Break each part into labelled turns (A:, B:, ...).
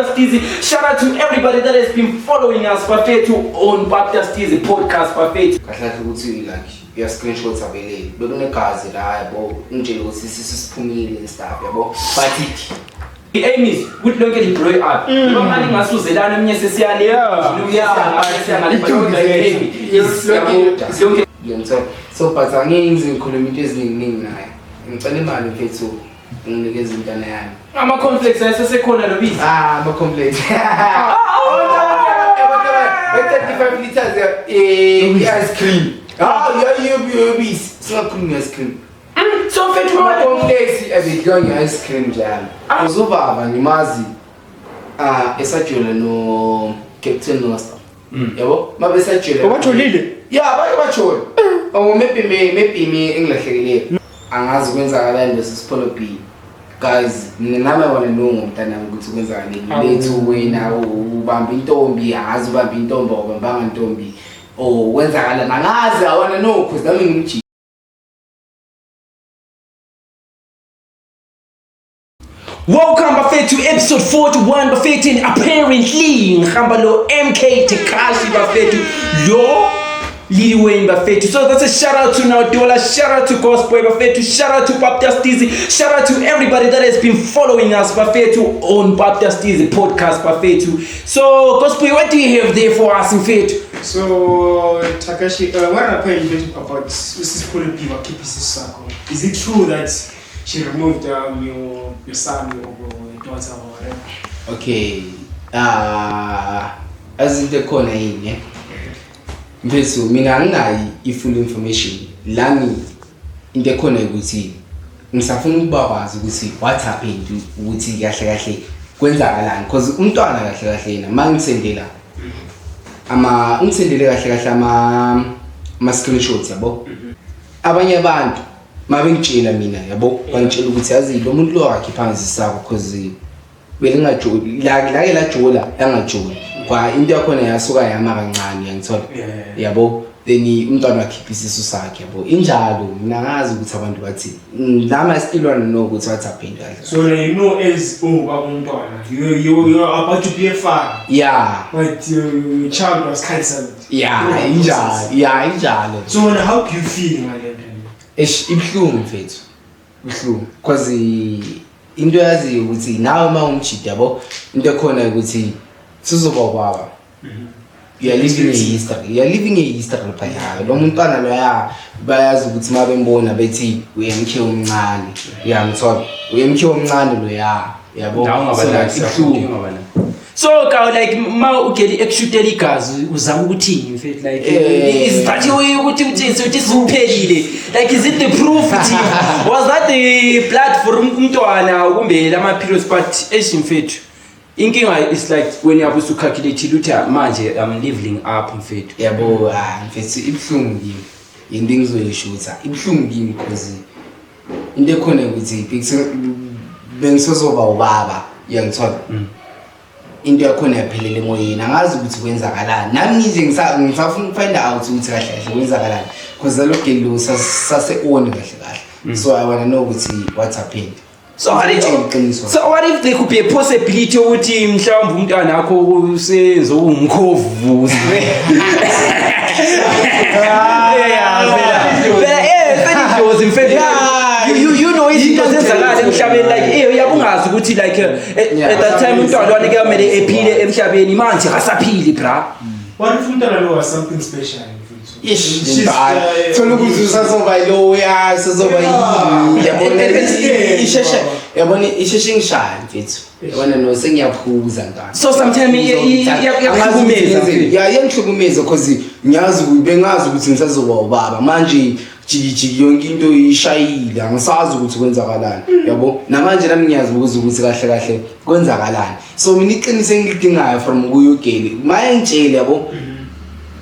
A: Steezy. Shout out to everybody that has been following us bafethu on Baptist Steezy podcast bafethu.
B: Kahle ukuthi like your screenshots avele. Bekunegazi la yabo unjele ukuthi sisiphumile and stuff yabo. But
A: the aim is with lonke liblow up. Normally ngasuzelana eminye sesiyale.
B: So but angenzi ngikhuluma into eziningi naye. Ngicela imali mfethu nginikeza intana yami.
A: Ama complex asesekhona lo bizi.
B: Ama complex. 35 liters ice cream. You bis. Singakhuluma ice cream.
A: So mfethu
B: ama complex ebidonga ice cream njalo. Uzobaba ngimazi esajula no Captain Noster. Yabo? Mabesajula.
C: Ubajolile?
B: Yeah, bajola. Maybe me engilahlekile. Angazi kwenzakalani lesipolo B. Guys, nami wona ngomntana ukuthi kwenzakaleni lethu wena ubamba intombi angazi ubamba intombi ubamba ngentombi kwenzakala nangazi awana no cause nami ngimji.
A: Welcome bafethu to episode 41 bafethu, and apparently ngihamba lo MK Tekashi bafethu lo Lil Wayne bafethu. So that's a shout out to Nadola, shout out to Gospel bafethu, shout out to Baptist Steezy, shout out to everybody that has been following us bafethu on Baptist Steezy podcast bafethu. So Gospel, what do you have there for us mfethu?
C: So Takashi, what are you about Mrs. Polipiva Kipisisako? Is it true that she removed your son or your daughter or whatever?
B: Okay, as in the corner in mfethu mina anginayi i-full information lami into ekhona ukuthi ngisafuna ukubakwazi ukuthi what happened ukuthi kahle kwenzakalani because umntwana kahle yena mangisendela ngisendele kahle ama screenshots yabo abanye abantu mabengitshela mina yabo bangitshela ukuthi yazi lo muntu lo wakhe phansi sisako because belingajoli lake lajola yangajola kwa into yakhona yasuka yama kancane yangithola yabo then umntwana wakhipha isisu sakhe yabo injalo mina ngazi ukuthi abantu bathi lama still wanna know ukuthi what happened kahle.
C: So you know as umntwana you are about to be a father.
B: Yeah,
C: but your child was cancelled.
B: Yeah, injalo.
C: So how do you feel ngale nto?
B: Ibhlungu mfethu ibhlungu because into yazi ukuthi nawe mawumjida yabo into ekhona ukuthi sizoba baba. You are living a history phaya lo mntwana lo bayazi ukuthi mabembona bethi uyemkhe omncane uyamthola uyemkhe omncane lo yabo
A: so ka like ma ugeli extruded igazi uzama ukuthini mfethu like is that way ukuthi uthi suphelile like is it the proof was that the blood for umntwana kumbe lama pills but mfethu inkinga is like when you have to calculate ukuthi manje I'm leveling up mfethu
B: yabo mfethu ibhlungu kimi into engizoyishutha ibhlungu kimi because into ekhona ukuthi bengisozoba ubaba yangithola into yakhona yaphelele emoyeni angazi ukuthi kwenzakalani nami nje ngisafuna find out ukuthi kahle kwenzakalani because lo gelo sase on kahle so I want to know ukuthi what happened.
A: So what if there could be a possibility ukuthi mhlawumbe umntwana wakho usenzo umkhovu you know izinto zenzakala emhlabeni like uyabungazi ukuthi like at that time umntwana wanike amele ephile emhlabeni manje akasaphili bra.
C: What if umntwana lo was something special?
B: Thola ukuthi usazoba lo sazoba yabona isheshe ngishaya mfethu yabona no sengiyaphuza ntana
A: so sometimes
B: yangihlukumeza because ngiyazi bengazi ukuthi ngisazoba ubaba manje jiki yonke into ishayile angisazi ukuthi kwenzakalani yabo namanje nami ngiyazi ukuthi kahle kwenzakalani so mina iqinise engidingayo from kuyogeli maye ngitshele yabo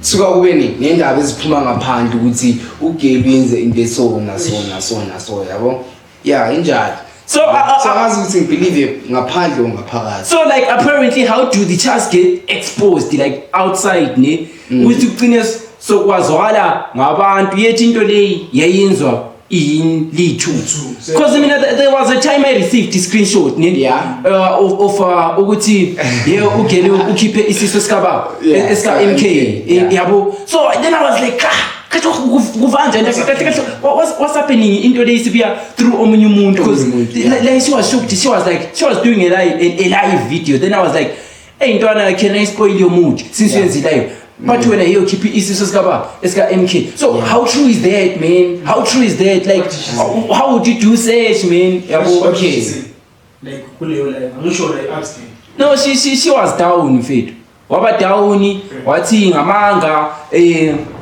B: suka kube nendaba eziphuma ngaphandle ukuthi ugeli yenze into so yabo injalo so angazi ukuthi ngibelieve ngaphandle ngaphakathi.
A: So like apparently how do the chats get exposed like outside ne ukuthi uqine sokwazwala ngabantu yethi into leyi yayenzwa in lithu
C: So-
A: because I mean there was a time I received a screenshot
B: Yeah.
A: of ukuthi ugele ukhiphe isiso sikaba
B: Yeah,
A: eska
B: ska
A: MK
B: yeah.
A: yabo so then I was like kuvanja what's happening into leyisibuya through omunye umuntu because like she was shocked she was doing a live video then I was like hey ntwana can I spoil your mood since you yenze live but when I hear keep isiso sikaba eska MK so how true is that man how true is that like how would you do such man yabo
B: Okay.
C: Like kuleyo live I'm not sure like asked him.
A: no she was down mfethu waba down wathi ngamanga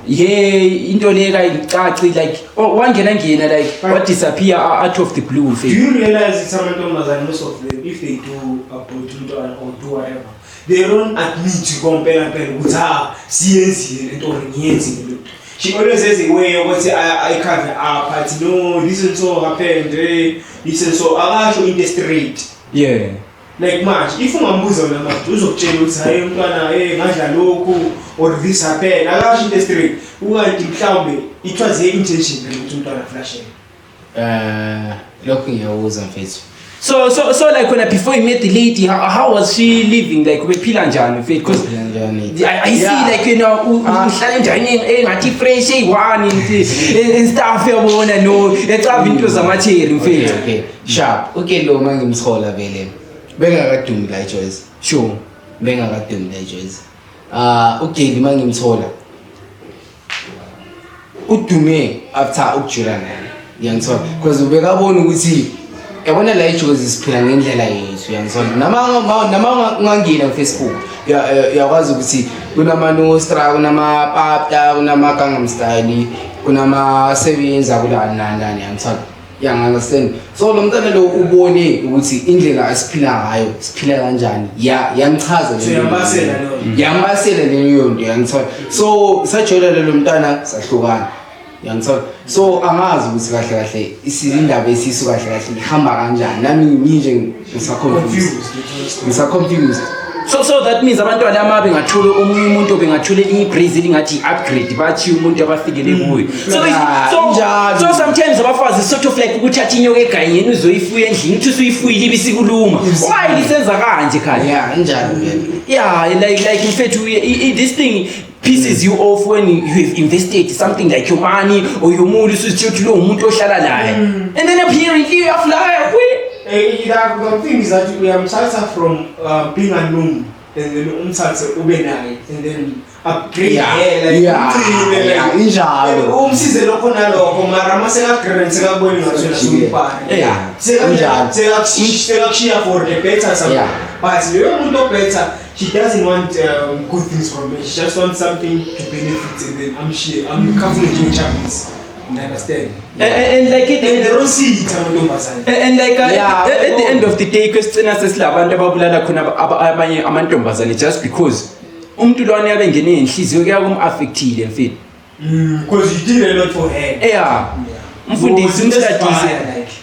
A: into le kayicaci like wangena like what disappear out of the blue
C: Do
A: mfethu
C: you realize it's amantombazane most of them if they do abort umntwana or do whatever they don't admit kompela ukuthi siyenzile lento ngiyenzile lo she always says a way ukuthi I cover up but no this and so happened this and so akasho into straight
A: yeah
C: like manje if ungambuza wena manje uzokutshela ukuthi hayi umntwana ngadla lokhu or this happened akasho into straight ukanti mhlawumbe it was her intention ukuthi umntwana flashe
B: lokhu ngiyawuza mfethu
A: so like when before you met the lady how was she living like ubephila njani mfethu because I see like you know uhlala njani engathi fresh eyi1 and stuff yabona no ecaba into zamatheri mfethu
B: okay sharp okay lo mangimthola vele bengakadumi la Joyce
A: sure
B: bengakadumi la Joyce ugeli mangimthola udume after ukujula naye uyangithola because ubekabona ukuthi yabona la Joyce siphila ngendlela yethu uyangithola nama ungangena Facebook yakwazi ukuthi kunama nostra kunama papta kunama Gangnam Style kunama sebenza kulani uyangithola understand so lo mntana lo ubone ukuthi indlela asiphila ngayo siphila kanjani yangichaza
C: so
B: yambasela leyo nto uyangithola so sajola lo mntana sahlukana uyangithola so angazi ukuthi kahle isindaba esisu kahle ihamba kanjani nami nginje ngisaconfused
A: so that means abantwana amabe ngathula omunye umuntu obengathula igraze lingathi upgrade bathi umuntu abafikele kuyo so sometimes abafazi sort of like ukuthatha inyoka eganyeni uzoyifuya endlini uthi usuyifuyile ibisikuluma why lisenza kanje khali
B: njalo vele
A: like mfethu this thing pisses you off when you have invested something like your money or your mood usuthi lo umuntu ohlala naye and then apparently you fly
C: the thing is that we are from being unknown and then ube naye and then upgrade
B: injalo
C: umsize lokho nalokho mara maseka sekaboni ngathi usumpana sekakushiya for the better something but leyo muntu better she doesn't want good things from me she just wants something to benefit and then I'm comfortable with champions. You understand?
A: And like it
C: they don't see it amantombazane
A: and like at the end of the day kwesicina sesilabantu ababulala khona abanye amantombazane just because umuntu lwana yabengene inhliziyo kuyakumaffectile mfethu
C: because you did a lot for her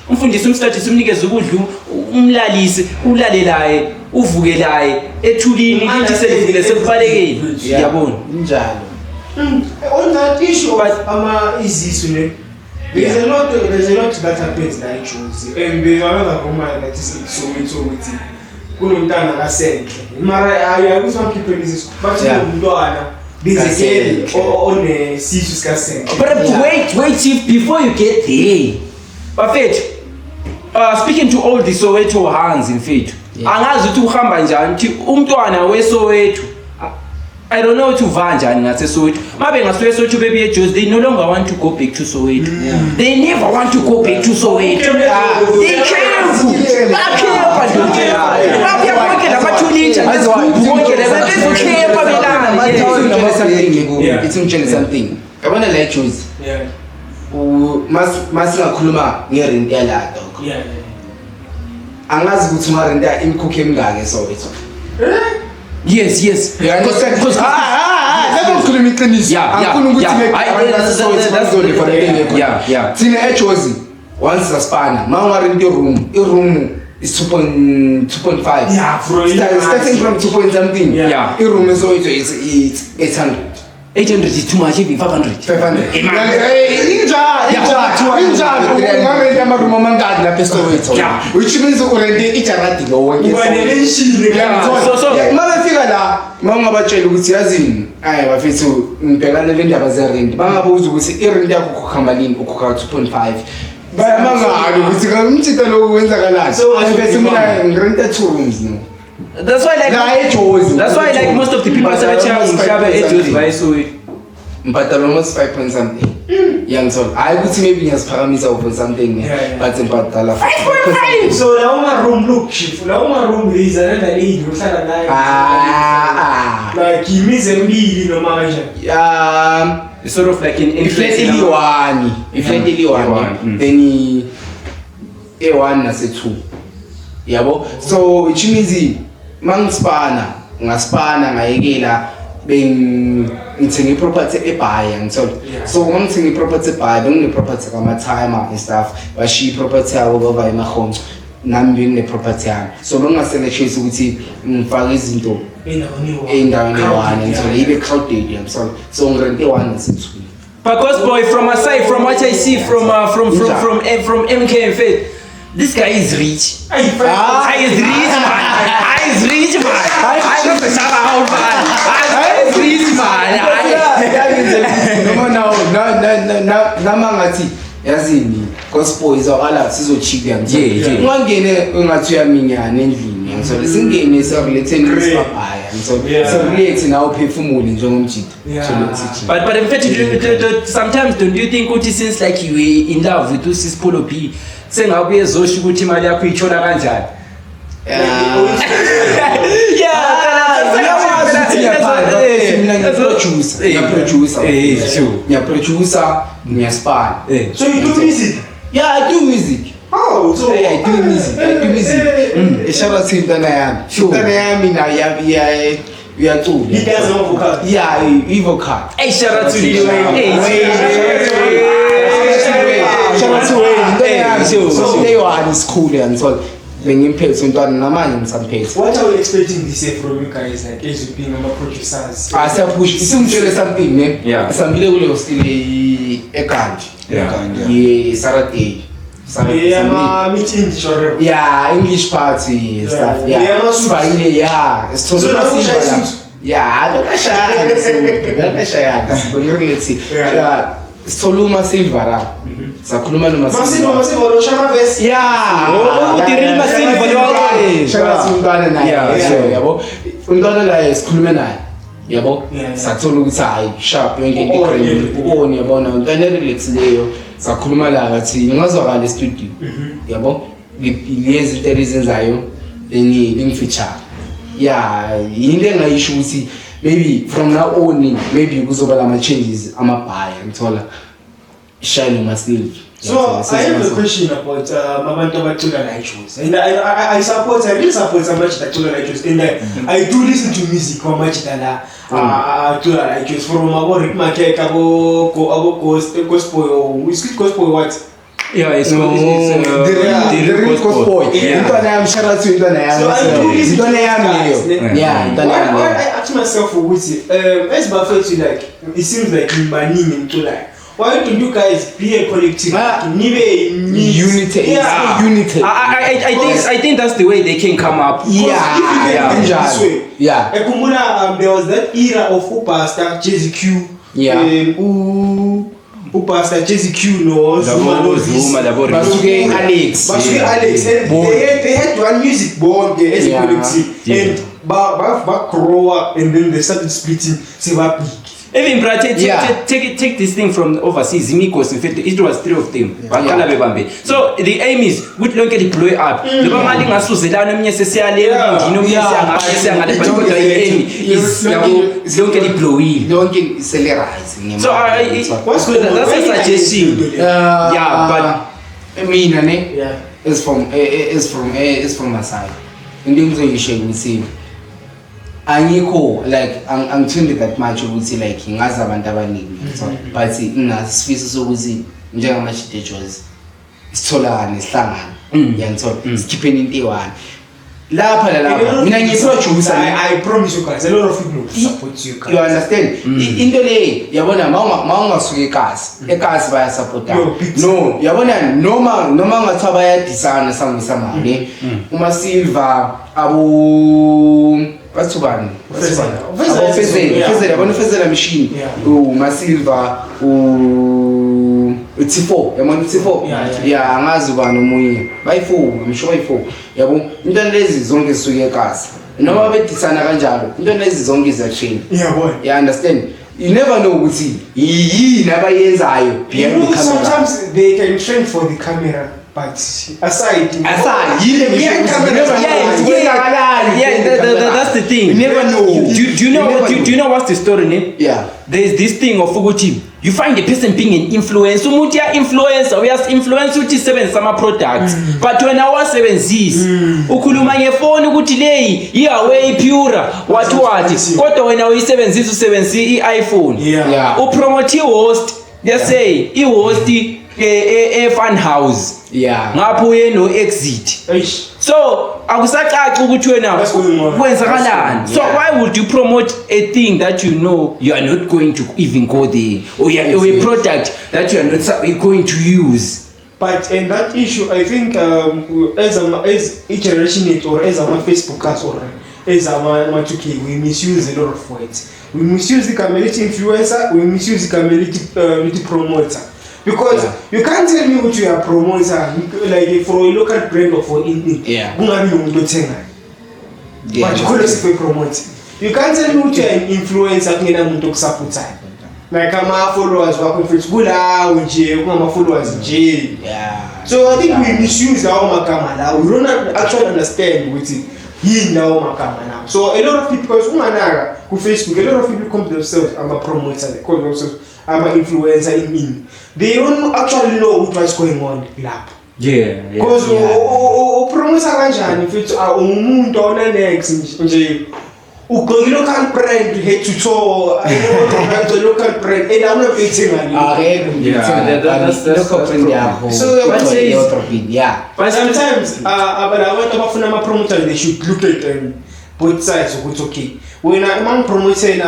A: umfundisi umstatisi umnikeze ukudla umlalise ulalelaye uvukelaye ethulini lithi selivile sekubalekile yabona
B: njalo
C: on that issue of izisu ne there's a lot that happens like Joyce and there's another woman that is so with kunomntana kasenhle mara ayakuzwa people izisu but umntwana there's a girl on the sisu kasenhle
A: but wait chief before you get there bafethu speaking to all the Soweto hands mfethu angazi ukuthi uhamba njani uthi umntwana weSoweto I don't know to vanja ngase Soweto mabe ngasuye Soweto baby eJozi they no longer want to go back to Soweto they never want to go back to Soweto they careful
B: it's something yabona la Joyce masingakhuluma ngerent yala dog angazi ukuthi umarenta imkhokhe emingake Soweto
A: yes
B: because lezokhuluma iqiniso angifuni ukuthi thina eJozi once saspana mawungarenta iroom is 2.5 starting from 2 point something iroom eSoweto is 800
A: 800 is too much, even 500.
B: 500. Which means already each other go mabefika la mangabatshela ukuthi yazini hayi bafethu ngibhekana le ndaba ze-rent bangabuza ukuthi i-rent yakho ukhokha malini ukhokha 2.5 bayamangala ukuthi umthitho lo wenzakalani bese mina ngirenta 2 rooms no.
A: That's why like most of the people are saying
B: but almost 5 point something. Young soul. I would maybe ngiyaziphakamisa over something but impatala
C: 5.5. So la uma room look chief. La uma room is another lady uhlala nayo. Like imize mbili noma kanjani.
A: It's sort of like in
B: flat eli1. Iflat eli1. Then A1 nase 2. Yabo. So which means mangispana ngaspana ngayekela ngithenge property eBhayi ngithola so ngithenge property eBhayi bengine property kama timer and stuff bashi property yabo baba emahomes nami ngine property yami so bengasele choice ukuthi ngifake izinto endaweni ewane ngithola ibe crowded ngithola so ngirente one nase2
A: because boy from aside from what I see from MK and Faith, this guy is rich. Is rich man.
B: Namangathi yazini gospel izwakala sizochika nje ungangene engathi uyaminyana endlini ngizole singene serelate ngisibabhaya ngizole serelate nawo phefumule njengomjito
A: but in fact sometimes don't you think ukuthi since like you were in love with this Polo P sengabe ezosho ukuthi imali yakho ichona kanjani
B: Ngiyaspana.
C: So you do music?
B: Yeah, I do music.
C: Oh, so
B: I do music. Shout out to Intana yami. Intana yami na uyacula.
C: He does no vocal.
B: Yeah, vocal.
A: Hey, shout out to you.
B: So they are in school and so bengimphethe untwana namanje ngisamphethe.
C: What are you expecting this year from you guys, like as you being producers?
B: Siyapush isingitshele something ne sambile kule hostel eKanti. Yeah, Saturday.
C: Yeah, meeting sure.
B: Yeah, English party stuff. Yeah, Swahili. Yeah, it's totally simple. Yeah, yeah, Soluma Silvara. Sakhuluma noma
C: Silva lo shama vest.
B: Yeah.
A: Utiril Silva lo.
B: Shaka untwana naye. Yabo. Untwana naye sikhulume naye. Yabo. Sathola ukuthi hayi sharp yonke into icredit. Ubone yabona untwana relax leyo. Sakhuluma la ngathi ngazwakala e-studio. Yabo. Lezi into ezenzayo ngifeature. Yeah, into engayisho ukuthi maybe from now on maybe kuzoba lama changes amabhaya ngithola Shine myself.
C: So I have a question about abantu abacula la shows, and I really support somebody that cula la shows, and I do listen to music from much that cula la shows from about Rick Makeka gospel gospel what.
A: Yeah, it's
B: the real gospel. I'm shout out to Intana.
C: So I do listen to
B: guys. Yeah,
C: I ask myself for which as Buffett like it seems like in Banim into like. Why don't you guys be a collective?
B: Unity.
C: Yeah.
B: Unity.
A: I think that's the way they can come up.
C: Yeah. This way.
B: Yeah.
C: There was that era of Pastor Jay-Z Q.
B: Yeah.
C: Pastor Jay-Z Q no.
B: Basuke Alex.
C: And they had one music born there as a collective. And back grow up and then they started splitting.
A: Even take this thing from overseas. Mikos, in fact, it was 3 of them. So the aim is we don't get it blow up. The Bamali Masu Zedan, necessarily, don't get it blowy.
B: Don't get celerizing.
A: So what's good? That's a suggestion. Yeah, but
B: I mean, it's from my side. And then you share with him. Angikho like angithindi that much ukuthi like ngazi abantu abaningi but nginasifiso sokuthi njengama chidejos sitholakane sihlangane yangithola sikhipheni into eyi-1 lapha lalapha mina ngiyiproducer
C: I promise you guys a lot of people will support you guys.
B: you understand into le yabona mawungasuka ekasi bayasupporta no yabona noma ngathi bayadisana samali uma Silver bathubani Fezela yabona Fezela machine uma Silver T4 yabona T4 yeah angazi bani omunye bayi4 ngisho bayi4 yabo into lezi zonke zisuke ekasi noma bedisana kanjalo into lezi zonke izachain you understand you never know ukuthi yini abayenzayo behind the camera
C: sometimes they can train for the camera but aside
A: that's the thing.
B: You never know.
A: Do you know what's the story name?
B: Yeah.
A: There's this thing of ukuthi you find a person being an influencer. Umuntu ya influencer, influence uthi sebenza ama products. But when awasebenzisi, ukhuluma ngefoni ukuthi leyi iHuawei Pure wathi. Kodwa wena uyisebenzisa usebenzisa iPhone.
C: Yeah.
A: Upromote host, let's say ihost fun house.
B: Yeah.
A: Ngapho uye no exit. So akusacaci ukuthi wena kwenzakalani. So why would you promote a thing that you know you are not going to even go there, or a product that you are not going to use?
C: But in that issue, I think as each generation or as our Facebook or as our 2K, we misuse a lot of words. We misuse the community influencer, we misuse the community promoter. Because you can't tell me what you are promoting, like for a local brand or for anything.
B: Yeah.
C: But you call us for promoting. You can't tell me what you are an influencer to support. Like my followers work on Facebook, my followers J.
B: Yeah.
C: So I think we misuse our makamana. We don't actually understand what it is now makamana. So a lot of people, because on Facebook, a lot of people come to themselves. I'm a promoter. They call themselves. I'm an influencer in me. They don't actually know what is going on.
A: Yeah.
C: Because promoter kanjani if it's umuntu ona next nje ugoyi local brand head to toe I know local brand and I'm not fixing
A: that's
B: local brand yakho.
C: So
B: but
C: sometimes abantu abafuna ama promoter they should look at both sides ukuthi okay when I'm promoting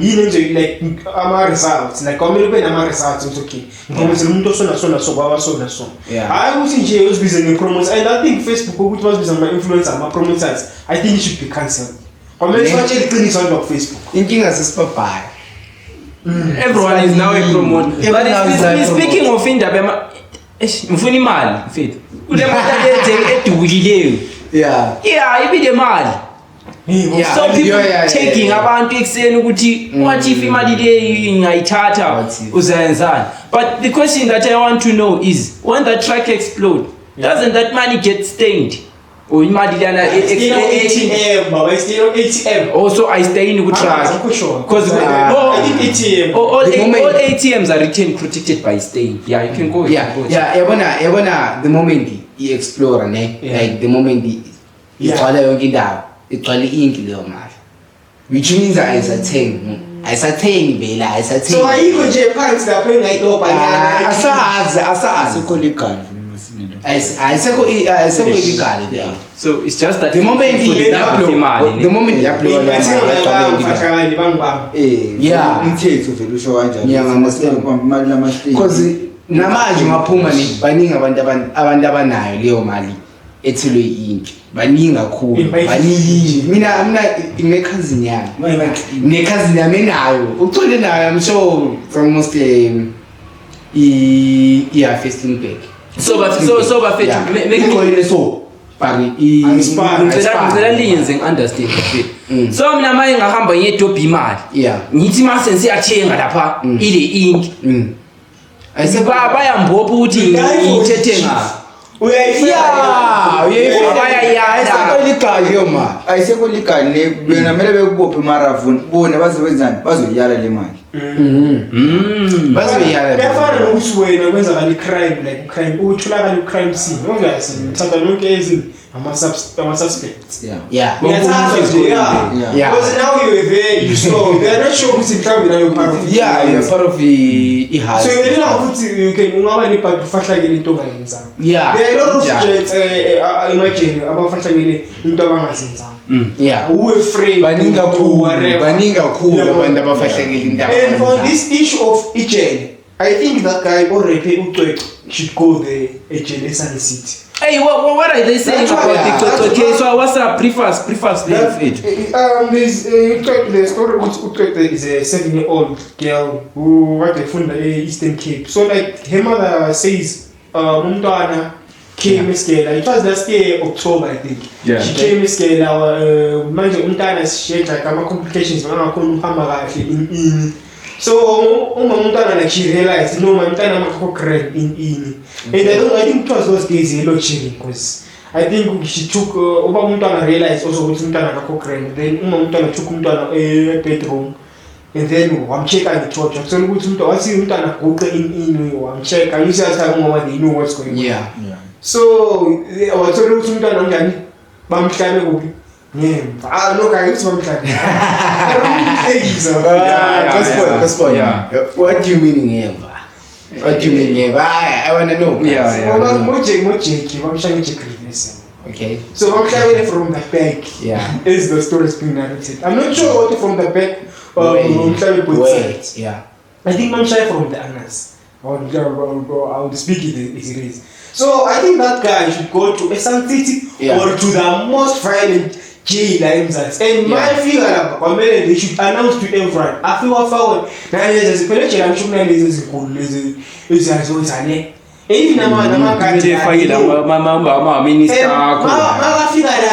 C: yini nje like ama results like kumele ube nama results ukuthi okay promote umuntu osona so kwabasona so hayi ukuthi nje uzibize ngepromote and I think Facebook ukuthi bazibiza ama influencers ama promoters I think it should be cancelled kumele sibatshele iqiniso about Facebook
B: inkinga sesibabhaya
A: everyone is now a promoter but speaking of indaba mfuna imali mfethu kule moto edukileyo ibide imali. So people taking abantu ekuseni ukuthi what if imali le ngayithatha uzayenzani. But the question that I want to know is when the truck explodes, doesn't that money get stained? Or imali lana
C: ATM baba still ATM
A: also I stay in the truck because all ATMs are written protected by stain. Yeah, you can go.
B: yabona the moment he explore like the moment igcwala yonke indawo igcwala ink leyo mali which means ayisathengi vela ayisathengi.
C: So ayikho nje phansi lapho engayidobha yana
B: asazi
D: legal
B: ayiseko illegal there.
A: So it's just that
B: the moment
D: umthetho vele usho kanjani
B: imali lamahleli because namanje ngaphuma baningi abantu abanayo leyo mali ethelwe inki baningi kakhulu baningi mina ngekhazini yami enayo uthole nayo I'm sure almost fasting back
A: so bafethu
B: make so bari
A: ngicela liyenze ngiunderstand so mina maye ngahamba ngiyedobha imali ngithi mase siyathenga lapha ile inki bayambopha ukuthi ngithethe ngayo
D: ayiseko legal wena kumele bekubophe maravuni bona bazowenzani bazoyala le mali
B: bazoyala
C: kuyafana nokuthi wena kwenza kali crime like crime utholakala crime scene obviously uthatha lonke izinto ama-suspects.
B: Yeah.
C: Ngiyathatha nje, yeah.
B: Yeah.
C: Because now you're there, you saw, they are not sure ukuthi mhlawumbe nayo part of it.
B: Yeah, you're part of i-house.
C: So ngelinga ukuthi you can ungaba nepart ufahlakele into ongayenzanga.
B: Yeah.
C: There are a lot of
B: Yeah.
C: students imagine abafahlakele into abangazenzanga.
B: Yeah.
C: Who afraid
B: Baningi
C: to
B: kakhulu,
C: whatever.
B: baningi kakhulu
C: Yeah.
B: abantu abafahlekile into
C: And on
B: abayenzayo.
C: this issue of Ijele, I think that guy already should go the Ijele Sunny City.
A: Hey, what are they saying
C: That's why-
A: about
C: yeah,
A: the
C: that's
A: okay,
C: why-
A: so what's up? Preface there, Fate.
C: There's the story Utrecht is a 7-year-old girl who went to fund the Eastern Cape. So like her mother says, Mumtwana came Skela. It was last year October, I think.
A: Yeah.
C: She came Skela. Manje Mumtwana shared like ama complications. Mama couldn't hammer in. So Mumtwana like she realized no Mumtwana makako crack in. And I think it was those days a lot sharing because I think she took uba umntwana realized also ukuthi umntwana akakho grand, then umntwana took umntwana bedroom and then wamcheck ngetorch akuthola ukuthi umntwana wathi umntwana aguqe in wamcheck ayisatha ngoba they know what's going on.
B: Yeah.
C: So wathola ukuthi umntwana onjani bamhlabe kuphi ngemva no guy uthi bamhlabe
B: That's point. Yeah. What do you mean ngemva? What do you mean ngemva? I want to know.
C: mojeki bamshaye reverse.
B: Okay.
C: So bamhlabe from the back.
B: Yeah.
C: Is the story being narrated. I'm not sure what from the back
B: Wait. Yeah.
C: I think Mamshai from the Annas. I would speak it as it is. So I think that guy should go to a Sun City or to the most violent jail and my figure they should announce to everyone. I feel forward. Now there's a collection I'm sure there's a cool even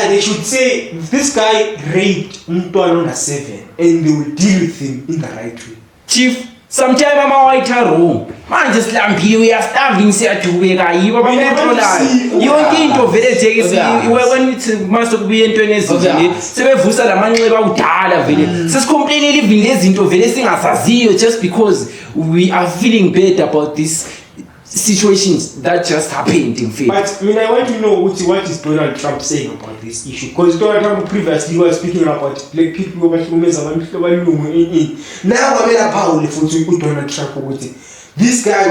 C: they should say this guy raped Mtwana under 7 and they will deal with him in the right way.
A: Chief, sometime ama-white room manje silambile uyastarving siyadubeka yibo bametrolayo yonke into vele jekwenithi masokubuya entweni ezinjeni sebevusa la manxeba akudala vele sesikomplainela even lezinto vele singasaziyo just because we are feeling bad about this situations that just happened in fact.
C: But I want to know what is Donald Trump saying about this issue, because Donald Trump previously was speaking about black people now power for Donald Trump this guy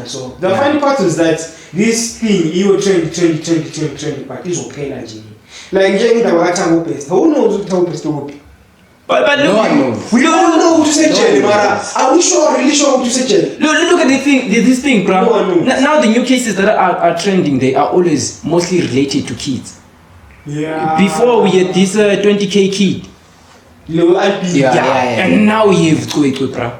C: so the funny part is that this thing he will trend but it's okay like who knows what best
A: But
B: No one knows.
C: we don't know to say jail, Mara. Are we really sure to say jail?
A: Look at this thing, bro.
C: No one knows.
A: Now the new cases that are trending, they are always mostly related to kids.
C: Yeah.
A: Before we had this 20k kid.
B: Yeah.
A: And now we have Kwekwe, bro.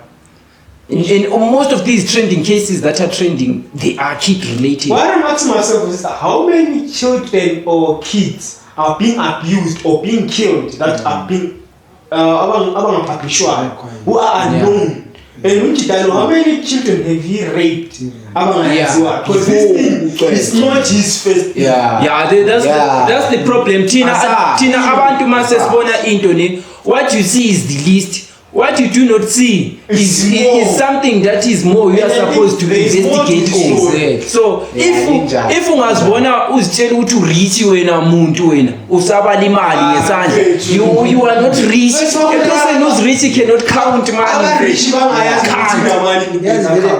A: And most of these trending cases that are trending, they are kid related.
C: What I'm asking myself is how many children or kids are being abused or being killed that are being who are unknown. And how many children have he raped? Because this thing is not his first thing.
A: That's the problem. Tina abantu masesibona into ne, what you see is the least. What you do not see is something that is more you are supposed to investigate on. So if ungazibona uzitshela ukuthi urichi wena umuntu wena usabala imali ngesandla, you are not rich. A person who's rich cannot count money.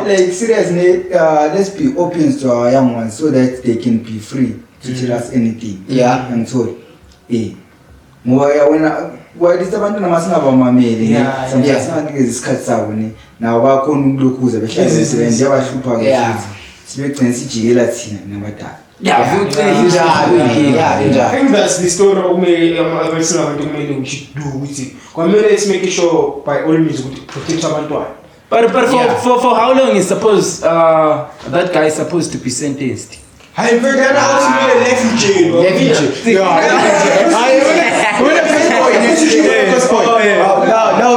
D: Like seriously, let's be open to our young ones so that they can be free to tell us anything.
B: Yeah.
D: And so, wayethi abantu namasingabamameli sometimes isikhathi sabo ne nawo bakhona ukulokhuza behlale njengabahlupha ke sibegcina sijikela thina nabadala.
C: I think that's the story we should do with it. Let's make sure by all means we protect abantwana.
A: But for how long is supposed that guy is supposed to be sentenced?
C: I'm very left in jail.
B: No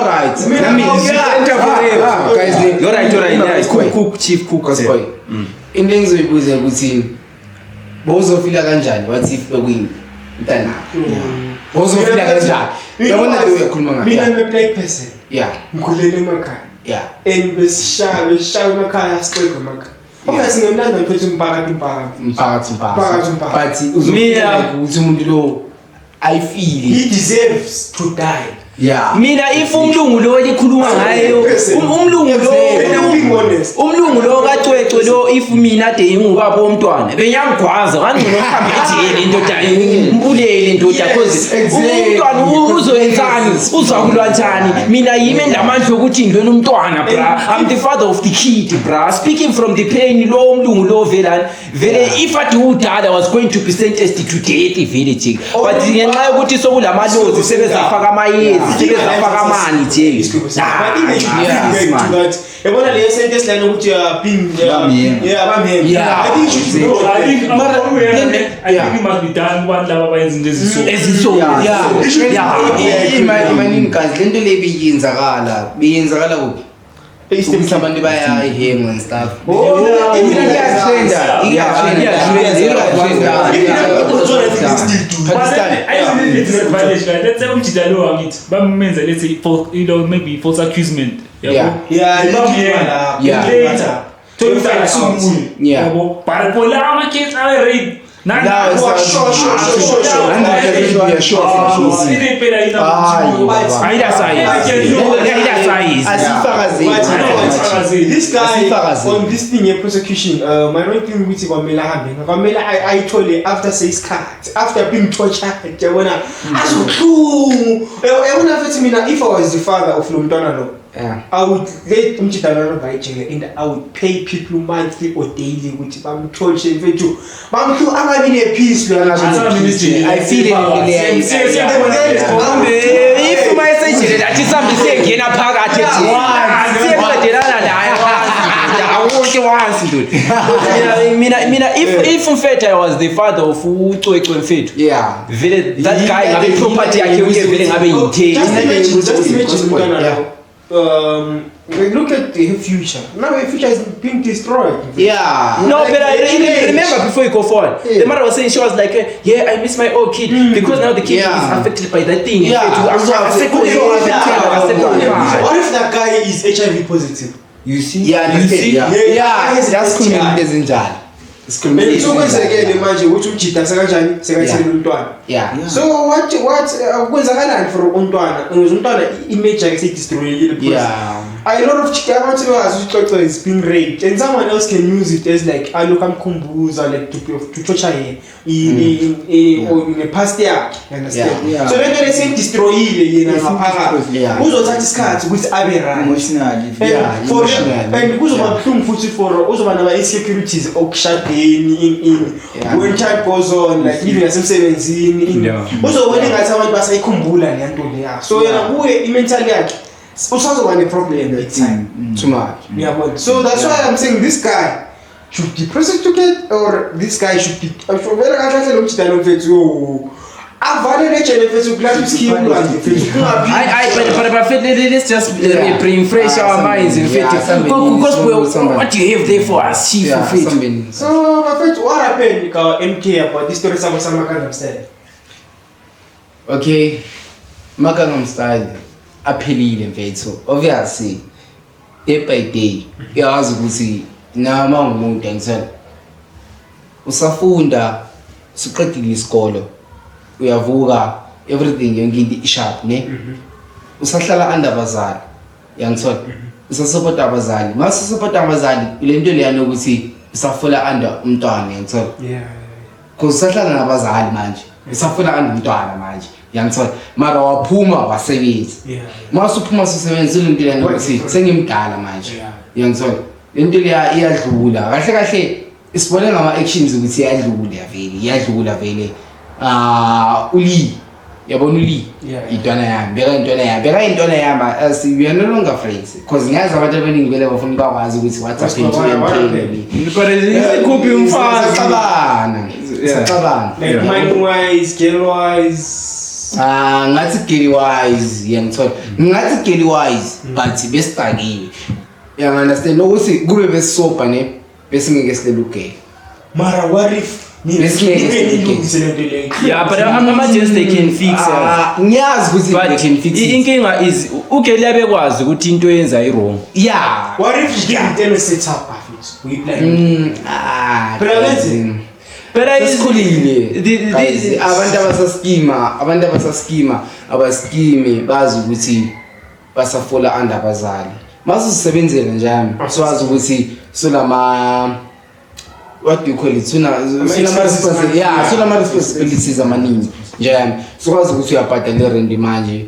B: right.
A: Chief Cook.
B: Into engizoyibuza ukuthi bowuzofila kanjani wathi bekwini mntana. Bowuzofila kanjani? Yabona le uyakhuluma ngayo.
C: Mina I'm a black person.
B: Yeah.
C: Ngikhulele emakhaya.
B: Yeah.
C: And besishaya emakhaya sixoxa emakhaya. obviously ngemlando ngiphethe umphakathi
B: Mphakathi.
C: Mphakathi.
B: But uzofika ukuthi umuntu lo I feel
C: he deserves to die.
B: yeah
A: mina if umlungu lo elikhuluma ngayo umlungu lo kacwecwe lo if mina de ingubaba womntwana benyamgwaza kangcono uhambe ejele indoda umbulele indoda cause umntwana uzoyenzani uzakulwa njani mina yimi ndamandla ukuthi ngilona umntwana bra I'm the father of the kid bra speaking from the pain lo umlungu lo vele if I do that I was going to be sentenced to death vele jik but ngenxa yokuthi sokulamalozi sebezafaka amayezi sebezafaka amani nje
C: yabona le sentence line ukuthi
E: I think it must be done one laba bayenza into
A: eziso
B: imani kazi lento le beyenzakala kuphi ukuthi abantu bayayihenga and stuff
E: let's say umjida lo angithi bamenza let's say maybe false accusation but for lama kids are rape
C: this guy on this thing prosecution minority ukuthi kwamela hambe kwamela ayithole after 6 cards after being tortured yabona azohlungu yabona futhi mina if I was the father of lo mntwana lo I would let umjidana lo bayijele and I would pay people monthly or daily ukuthi bamtorture mfethu bamhlu angabi ne peace lo
B: I feel it
A: if my sejele lathi sambi sengena phakathi siyakudelana naye awonke wansi dude mina if mfethu I was the father of ucwecwe mfethu vele that guy ngabe property yakhe yonke vele ngabe yitheli
C: look at the future. Now the future is being destroyed.
A: No, but I remember before you go forward, the mother was saying, she was like, I miss my old kid because now the kid is affected by that thing.
C: What if that guy is HIV positive?
B: You see? That's community ezinjalo.
C: So kwenzekele manje ukuthi umjida sekanjani sekathela umntwana. So what kwenzakalani for umntwana? Umntwana image yakhe destroyed because a lot of abantu bayazi is being raped and someone else can use it as like alokamkhumbuza like to torture her in a past yakhe, understand? So lento lesi destroyile yena ngaphakathi uzothatha isikhathi ukuthi abe right
D: emotionally
C: and kuzoba buhlungu futhi for uzoba nama insecurities okushadeni when time goes on like even nasemsebenzini uzobona ngathi abantu basayikhumbula le nto leya so yena kuye imental yakhe usazoba ne problem that time
B: too much
C: so that's why I'm saying this guy should be prosecuted or this guy should be very kahle lo mjidana mfethu avale jele mfethu kulapha scheme lo mfethu
A: but let's just refresh our minds in fact because what do you have there for us chief
C: so mfethu what happened ka MK about this story sama Gangnam Style
B: okay Gangnam Style aphelile mfethu obviously day by day yazi ukuthi nama ngumuntu angisana usafunda siqedile isikolo uyavuka everything yonke into isharp ne usahlala under abazali yangithola usasupport abazali mase support abazali lento leyana ukuthi usafuna under umntwana yangithola kusahlala nabazali manje usafuna under umntwana manje yangithola mara waphuma wasebenza mase uphuma sisebenza lento leyana ukuthi sengimdala manje yangithola lento leya iyadlula kahle kahle isibone ngama actions ukuthi iyadlula vele uli yabona uli intwana yami beka intwana yami as we are no longer friends because ngiyazi abantu abaningi vele bafuna ukwazi ukuthi what happened to them
A: but isikuphi umfazi
B: sacabana
C: like mind wise girl wise
B: ngathi girl wise yangithola ngathi girl wise but besitakiwe you understand ukuthi kube besisopa ne besingeke silelugela
C: mara what if
A: yeah but ama-agents they can fix
B: ngiyazi ukuthi they can fix it
A: inkinga is ugeli abekwazi ukuthi into yenza i-wrong
C: what if you didn't tell us setup uyiplan
B: Phela sesikhulile abantu abasaskima abaskimi bazi ukuthi basafola under abazali masisebenzela njani siwazi ukuthi solama what do you call it sona responsibilities amaningi njani sikwazi ukuthi uyabhadala rent manje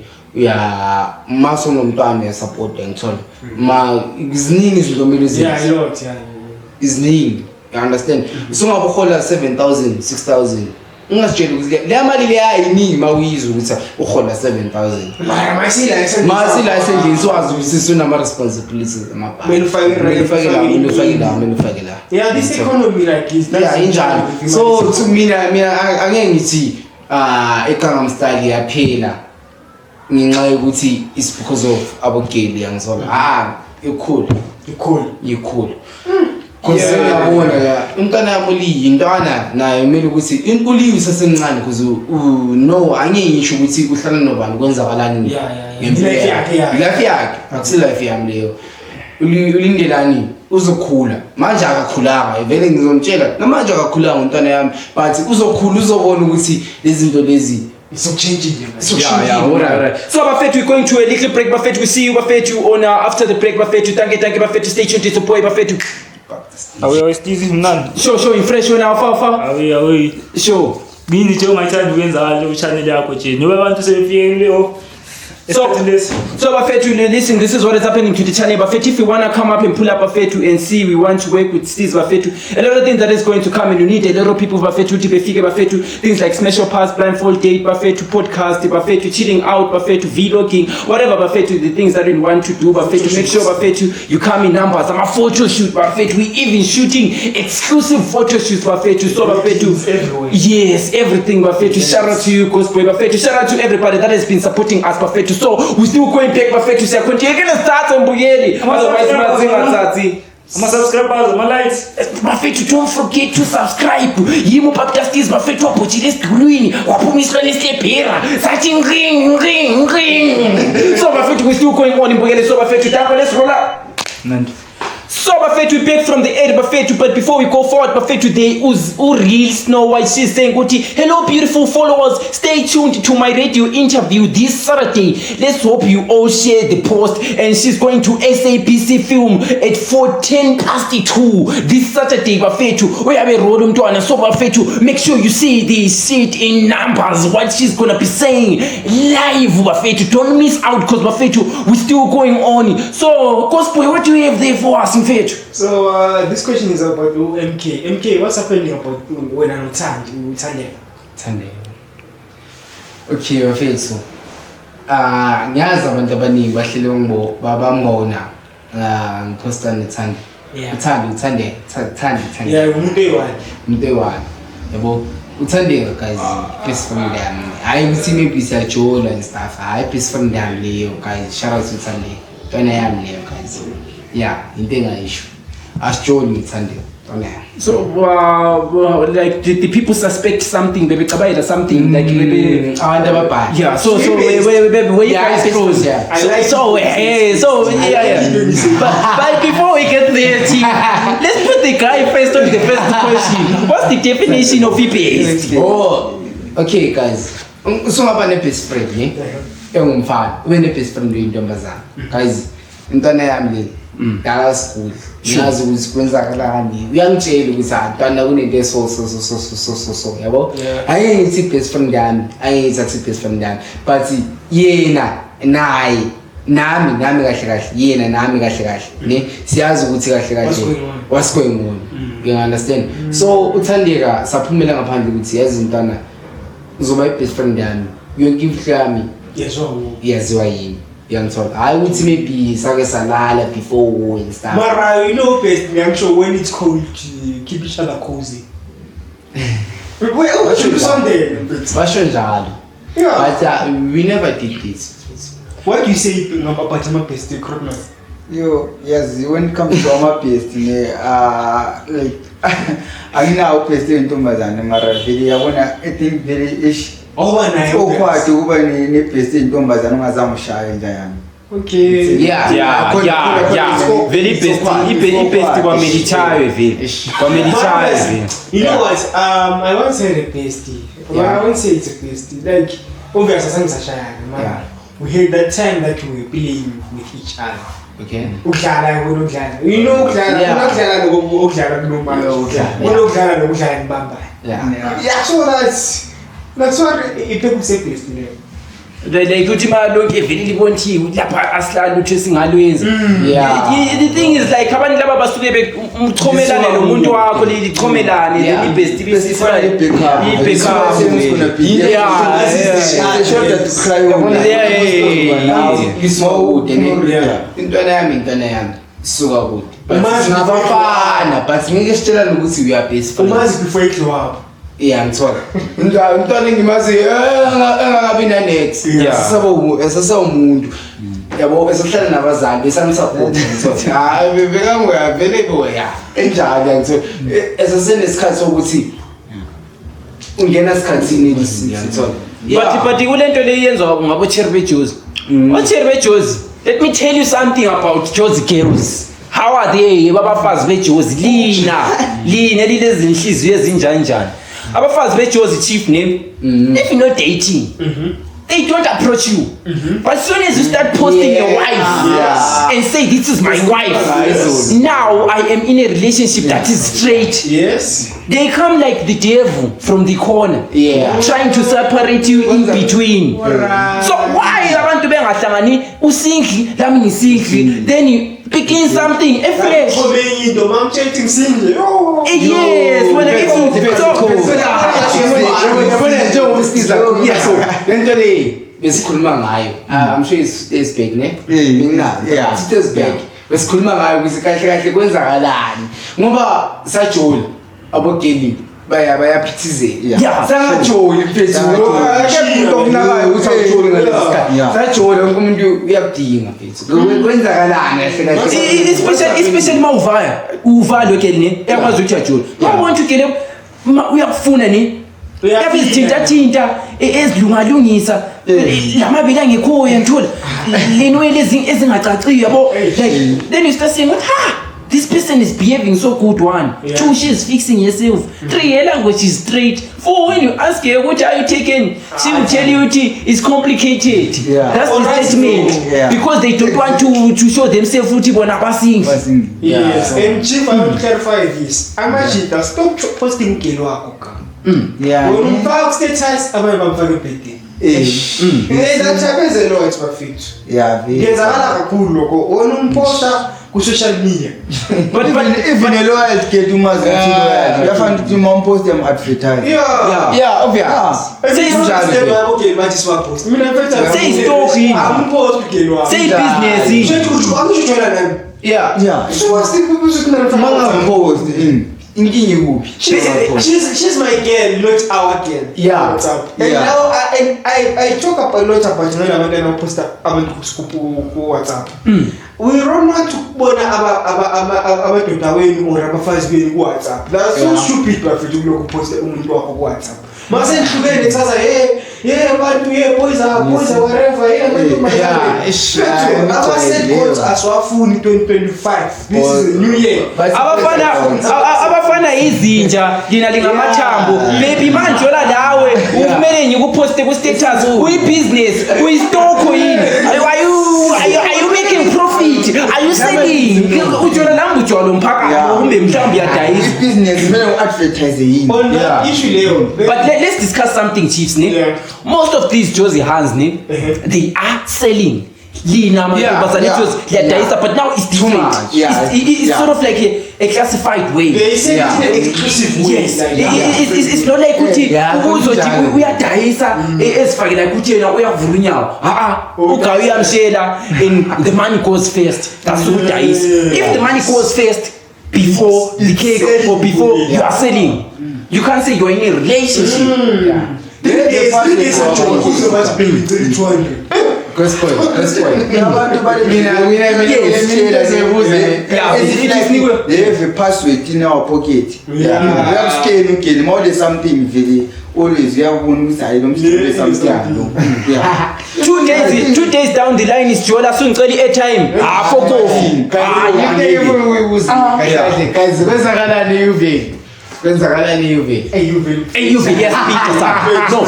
B: maso nomntwana uyasupport ngithola iziningi izinto kumele iziningi you understand so ngabohola 7,000 6,000 ungasitshela ukuthi le mali le ayiningi mawuyizwa ukuthi uhola 7,000 masi license siwazi ukuthi sinama responsibilities amabhanga ufake la
C: yeah this economy like this
B: injalo so to mina angeke ngithi eGangnam Style yaphela ngenxa yokuthi is because of abogeli yangisola ikhulu because ngiyabona umntana yami uyintwana naye kumele ukuthi inkuliwe sasemncane because no angisho ukuthi uhlala nobani kwenzakalani
C: life
B: yakhe akusi life yami leyo ulindelani uzokhula manje akakhulanga vele ngizomtshela namanje akakhulanga umntwana yami but uzokhula uzobona ukuthi lezi zinto lezi
C: so changing
A: alright. So Bafethu, we're going to a little break. Bafethu, we see you Bafethu on after the break. Bafethu, thank you Bafethu. Stay tuned to the boy Bafethu.
E: Awe stizi mnandi.
A: Show in fresh now fa.
E: Awe.
A: Show.
E: Ngini nje ungayithanda ukwenza lo channel yakho nje. Noba abantu sebefikile
A: So Bafethu, listen, this is what is happening to the channel. Bafethu, if you want to come up and pull up Bafethu and see, we want to work with Steez Bafethu. A lot of things that is going to come and you need a lot of people Bafethu to be figure Bafethu. Things like special pass, blindfold date, Bafethu, podcast, Bafethu, chilling out, Bafethu, vlogging, whatever Bafethu, the things that you want to do Bafethu. Make sure Bafethu, you come in numbers. I'm a photo shoot Bafethu. We even shooting exclusive photo shoots Bafethu. So Bafethu, yes, everything Bafethu. Shout out to you, Cosplay Bafethu. Shout out to everybody that has been supporting us Bafethu. So we still going back Bafethu siya continue to start mbuyeli otherwise matsingatsathi
E: ama subscribers ama likes
A: Bafethu don't forget to subscribe yimo podcast Bafethu wabhotshile esidulwini waphumiswa lesibhera sathi ring so Bafethu we still going on mbuyeli so Bafethu thank let's roll up
E: nandi.
A: So Bafethu back from the end Bafethu, but before we go forward Bafethu, there is real Snow White. She's saying hello beautiful followers, stay tuned to my radio interview this Saturday. Let's hope you all share the post. And she's going to SABC film at 4:10 this Saturday Bafethu. We have a road umntwana. So Bafethu, make sure you see the shit in numbers what she's gonna be saying live Bafethu. Don't miss out because Bafethu we're still going on. So Cosboy, what do you have there for us?
C: So this question is about MK. What's happening about when I'm Tande?
B: Okay, Bafethu. Ngiyazi abantu abaningi bahlele babambona ngikostana Thande. Thande.
C: Yeah, umuntu
B: one. Yabo uThande guys, best friend yami. Hayi ukuthi maybe siyajola and stuff. Hayi best friend yami leyo guys. Shout out to Thande. Twana yami leyo guys. Yeah, into engayisho. Asijoli ngithande.
A: So like the people suspect something, baby Kabaida something like maybe
B: abantu ababhali.
A: Yeah, so where you guys close. Yeah. So but before we get there, let's put the guy first on the first question. What's the definition of paste?
B: Oh, okay guys. So ngaba ne best friend, ne? Engumfana. Ube ne best friend uyintombazana. Guys, intwana yami le dala school. Ngiyazi ukuthi kwenzakalani. Uyangitshela ukuthi antwana kunento so yabo. Ayeke ngithi best friend yami, ayeke ngithi best friend yami. But yena naye nami kahle yena nami kahle ne siyazi ukuthi kahle what's going on. You understand? So uThandeka saphumela ngaphandle ukuthi yazi intwana uzoba best friend yami. Yonke imfihlo yami yaziwa yini. Yangithola hayi ukuthi maybe sake salala before war and stuff.
C: Mara you know best I'm sure when it's cold keep each other cozy. What should do Sunday?
B: Basho njalo.
C: Yeah.
B: But we never did this.
C: What do you say about my best Christmas?
D: Yo, yes, when it comes to my best, like I know best intombazana mara vile yabona I think very ish. Kwati ukuba ne best intombazana ungazamushaya njani.
C: Okay.
A: Yeah. Very best kwamelichayo vile. Kwamelichayo vile.
C: You know what? I won't say the bestie. Well, I won't say it's a bestie. Like, obviously, man. We had that time that we were playing with each other.
B: Okay.
C: Ukudlala. You know ukudlala. Yeah, so that's what people say bestie.
A: Like uthi malonke vele libonthi lapha asihlala uthi singalwenza. The thing is like abantu laba basuke umchomelane nomuntu wakho lichomelane the best ibisifana
D: backup
B: intwana yami suka kude ngabafana but ngeke sitshela ukuthi we are best friends
C: umazi before iklow.
B: Yeah, ngithola. Umntwana engimazi engakabi na next. Esasa umuntu. Yabo esohlala nabazali besamsupport ngithola. Hayi bekangoya vele boya. Enjalo ngithola. Esesenesikhathi sokuthi ungena esikhathini ngithola.
A: But kulento leyenzwa ngabo Cherbe Jozi. Cherbe Jozi. Let me tell you something about Jozi girls. How are they? Babafazi beJozi lina lilezi inhliziyo ezinjanjani. Abafazi beJozi chief name, if you're not dating, they don't approach you. But as soon as you start posting your wife and say this is my wife, now I am in a relationship that is straight.
C: Yes.
A: They come like the devil from the corner, trying to separate you in between. So why abantu bengahlangani usingli lami ngisingli then you picking something fresh.
C: I'm chatting single.
A: Yes, when I get to
B: lento le besikhuluma ngayo I'm sure it's big ne it's big besikhuluma ngayo ukuthi kahle kwenzakalani ngoba sajoli abogeli bayaphithizela sangajoli mfethu akekho okunakayo ukuthi awujoli ngalesi sajoli wonke umuntu uyabudinga mfethu kwenzakalani kahle
A: especially mawuva lo kelini yakwazi ukuthi ajoli mawubona ukele uyakufuna ni yabizithinta ezilungalungisa lamabili angekhoyo ngithola lenwele ezingacaciyo yabo like then you start saying this person is behaving so good. 1 2 she is fixing herself. 3 her language is straight. 4 when you ask her what are you taking, she will tell you it's complicated. That's the statement because they don't want to show themselves ukuthi bona basing.
C: Yes. And chief, I will clarify this. Amajita stop posting kelo wakho ka. When umfaka status abanye bamfaka ebhedini. That happens a lot bafethu. Ngenzakala kakhulu lokho. Wena umposta ku social media.
D: But even a loyalty get umazi ukuthi loyalty. Uyafana ukuthi umpost yam advertise.
B: Yeah, obvious.
C: Say okay, manje siwapost. Mina mfethu
A: say story.
C: Ampost kelo wakho.
A: Say business.
C: Mfethu angishona nami.
B: Yeah.
C: So what's the purpose of that?
B: Manga post inkingi kuphi?
C: She's my girl, not our girl.
B: Yeah.
C: And now I talk up a lot about abantu and post abantu ku WhatsApp. We don't want to bona abadoda wenu or abafazi benu ku WhatsApp. That's so stupid bafethu kuloko post umuntu wakho ku WhatsApp. Mase nhlukene tsaza abantu boys whatever abantu abasaid God aswafuni 2025. This is a new year.
A: Abafana izinja lina lingamathambo baby manjola lawe ukumele ngikuposte ku status uyi business uyi stock yini are you making profit are you selling ujola lambu ujolo mphakathi kumbe mhlambi yadayisa
D: business kumele uadvertise yini
C: on that issue leyo.
A: But let's discuss something chiefs ne most of these Jozi hands ne they are selling lina mantombazane yadayisa but now it's different. It's sort of like a classified way.
C: They say it's an exclusive way.
A: Yes. It's not like uthi ukuzothi uyadayisa esifakela ukuthi yena uyavula unyawo ugayi uyamshela and the money goes first. That's what udayisa. If the money goes first before the cake or before you are selling, you can't say you're in a relationship.
C: This so much baby 200.
B: Gospel.
D: Abantu bale mina they have a password in our pocket. We have scan ungene more than something very always uyabona ukuthi hayi lo msitho samsiyalo. Yeah.
A: 2 days down the line is Jola sungicela i-airtime. For coffee.
B: Guys, kwenzakalani Uveli? Kwenzakalani Uveli?
A: Uveli yaspeeda sa. No,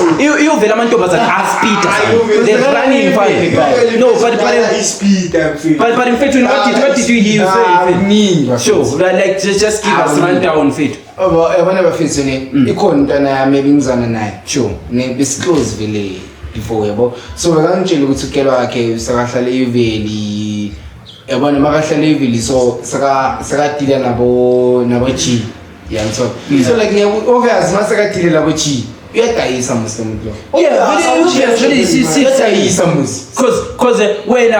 A: Uveli amantombazana aspeeda sa. They're running fine. No, but in fact, what did you hear? Sure, like just give us rundown fit.
B: Yabona bafethu ne ikhona intwana yami ebingizana naye. Sure. Ne besiclose vele before yabo. So bekangitshela ukuthi ukelwa wakhe sakahlala eValley. Yabona makahlala eValley so sakadila nabo G. Yeah, so like obvious masakadile nabo G. Uyadayisa mumuntu lo.
A: Yeah, really
B: uyadayisa musi.
A: Cause when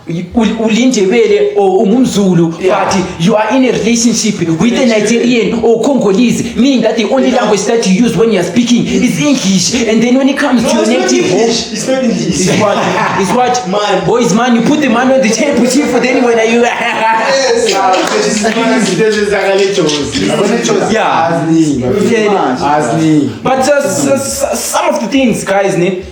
A: ulindebele or umumzulu, but you are in a relationship with a Nigerian or Congolese, meaning that the only language that you use when you are speaking is English, and then when it comes to your native home,
C: it's not English.
A: It's what? Man. Boys, man, you put the man on the table, chief, for then when are you? But some of the things, guys, they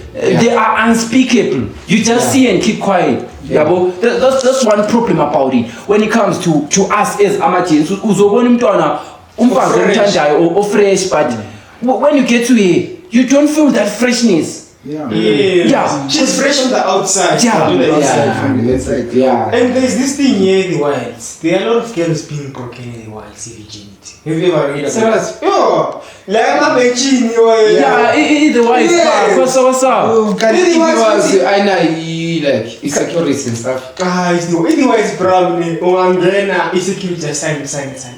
A: are unspeakable. You just see and keep quiet. Yeah, but that's one problem about it. When it comes to us as amateurs, uzobona umntwana umfazi omthandayo or fresh, but when you get to here, you don't feel that freshness.
C: Yeah. She's fresh on the outside.
B: Yeah.
C: And there's this thing here in the wilds. There are a lot of girls being broken in the wilds, virginity. Have you ever read about it? Yeah,
A: in the wilds. What's up?
B: I know, like insecurities and stuff.
C: Guys, no, anyway, it's probably one then insecurity just sign.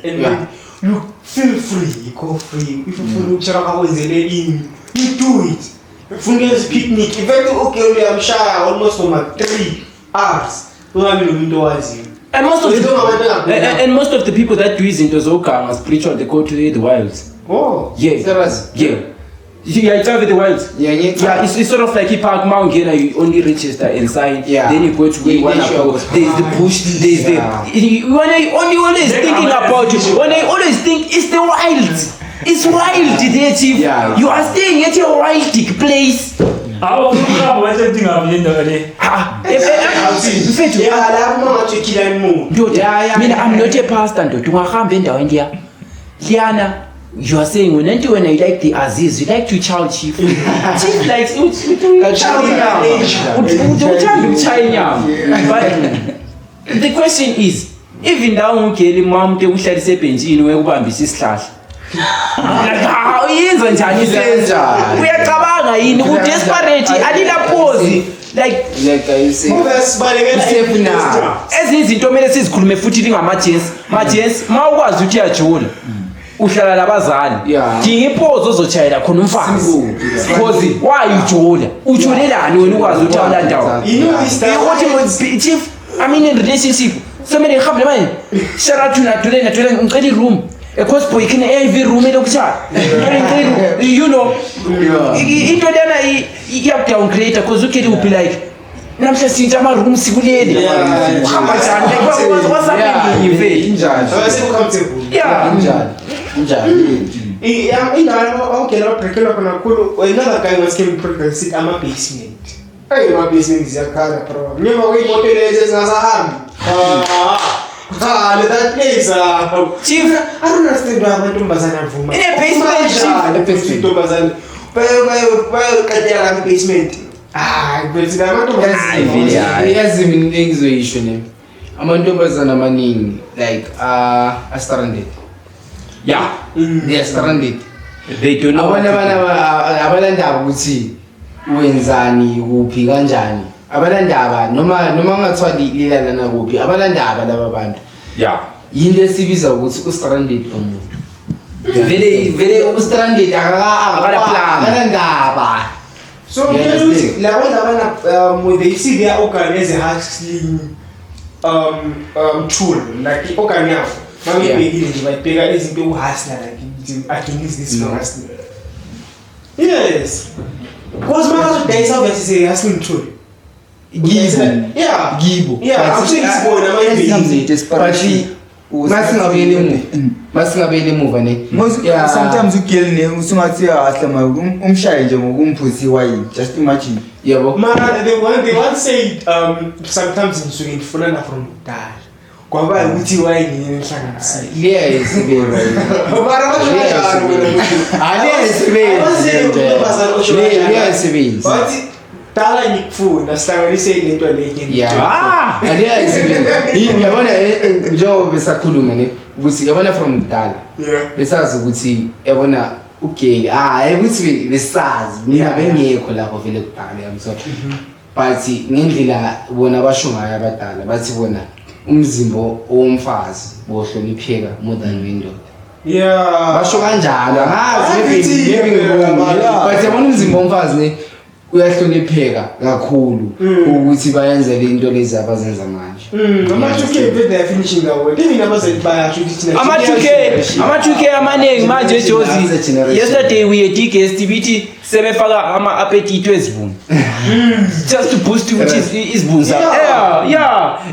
C: And you feel free, you go free. If you feel you do it. Fungus picnic, even okay, I'm shy almost for 3 hours.
A: And most of the people that do it in Tozoka are spiritual, they go to the wilds.
C: Oh,
A: yeah. Yeah, it's over the wilds. Yeah, it's sort of like you park Mount Gena, you only register inside. Yeah. Then you go to where you wanna go. There's the bush. There's the. When I always thinking about it, when I always think it's the wild. It's wild there, chief. Yeah. You are staying at your wild place.
E: How everything I'm in the
A: I'm not a pastor. Liana, you are saying when I like the Aziz, you like to child chief. Chief likes But the question is, even now, mom, yenza njani uyacabanga yini udesperate alila pause like
B: I say
A: ezinye izinto kumele sizikhulume futhi lingama-gens mawukwazi ukuthi yajola uhlala labazali dinga iphozo ozotshayela khona umfazi because why ujolelani wena ukwazi ukuthi awulandawo ukuthi chief I'm in a relationship so many ngihambe manje sharatu nadolena ngicela i-room a course boy can every room you know into lena downgrade because you can be like namhla sintsha ama room sikuleli uhamba njani what's happening
C: another guy was came pregnant at my basement. Hey, my basement is a car, bro. Remember we got that place,
A: chief.
C: I don't understand why I'm doing Bazana for my
A: basement.
C: Basement.
B: Amantombazana amaningi like stranded.
A: Yeah.
B: They are stranded.
A: They do not
B: abanandaba ukuthi wenzani kuphi kanjani abanandaba noma ungathiwa lilana kuphi abanandaba laba bantu.
A: Yeah.
B: Yinto esibiza ukuthi stranded umuntu. Vele stranded abanandaba.
C: So when they see their organ as a hustling tool, like the organ now, bigger is into hustler, like I can use this for hustling. Yes. Because there is obviously a hustling tool.
B: Gibo.
C: Yeah, I'm saying it's going to be
B: masingabeli emuva ne
D: sometimes ugirl ne usungathi ahlama umshaye nje ngokumphuza iwayini just imagine
B: yabo
C: mara they once said sometimes ngisuke ngifunana from kudala kwaba ukuthi iwayini yenhlanganisile mara
B: aliyayisebenzi
C: bathi dala ngikufunda sihlanganise lento leyo
B: yabona njengoba besakhuluma ne ukuthi yabona from kudala besazi ukuthi yabona ugeli ukuthi besazi mina bengekho lapho vele kudala yamso but ngendlela bona basho ngayo abadala bathi bona umzimbo womfazi bohlonipheka more than window basho kanjalo angazi but yabona umzimbo womfazi ne uyahlonipheka kakhulu ukuthi bayenze into lezi abazenza manje
C: ama-2K they are finishing the world even abazethi bayasho ukuthi
A: ama-2K amaningi manje Jozi yesterday we had guest bithi sebefaka ama-appetite wezibungu just to boost ukuthi izibungu zabo